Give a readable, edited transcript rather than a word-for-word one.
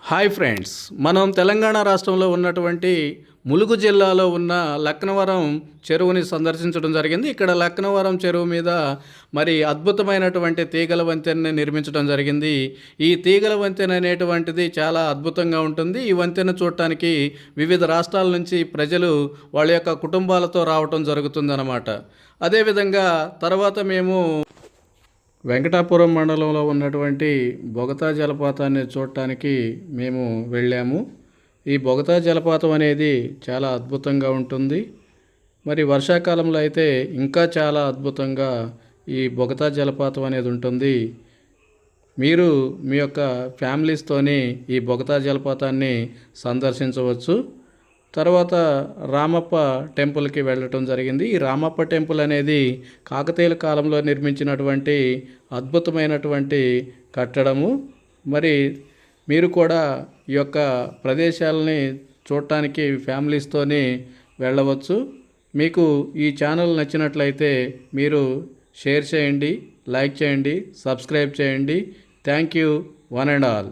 Hi friends, మనం తెలంగాణ రాష్ట్రంలో ఉన్నటువంటి ములుగు జిల్లాలో ఉన్న లక్నవరం చెరువుని సందర్శించడం జరిగింది. ఇక్కడ లక్నవరం చెరువు మీద మరి అద్భుతమైనటువంటి తీగల వంతెనని నిర్మించడం జరిగింది. ఈ తీగల వంతెన అనేటువంటిది చాలా అద్భుతంగా ఉంటుంది. ఈ వంతెన చూడటానికి వివిధ రాష్ట్రాల నుంచి ప్రజలు వాళ్ళ యొక్క కుటుంబాలతో రావటం జరుగుతుందన్నమాట. అదేవిధంగా తర్వాత మేము వెంకటాపురం మండలంలో ఉన్నటువంటి బొగతా జలపాతాన్ని చూడటానికి మేము వెళ్ళాము. ఈ బొగతా జలపాతం అనేది చాలా అద్భుతంగా ఉంటుంది. మరి వర్షాకాలంలో అయితే ఇంకా చాలా అద్భుతంగా ఈ బొగతా జలపాతం అనేది ఉంటుంది. మీరు మీ యొక్క ఫ్యామిలీస్తోని ఈ బొగతా జలపాతాన్ని సందర్శించవచ్చు. తర్వాత రామప్ప టెంపుల్కి వెళ్ళటం జరిగింది. ఈ రామప్ప టెంపుల్ అనేది కాకతీయుల కాలంలో నిర్మించినటువంటి అద్భుతమైనటువంటి కట్టడము. మరి మీరు కూడా ఈ యొక్క ప్రదేశాలని చూడటానికి ఫ్యామిలీస్తోని వెళ్ళవచ్చు. మీకు ఈ ఛానల్ నచ్చినట్లయితే మీరు షేర్ చేయండి, లైక్ చేయండి, సబ్స్క్రైబ్ చేయండి. Thank you one and all.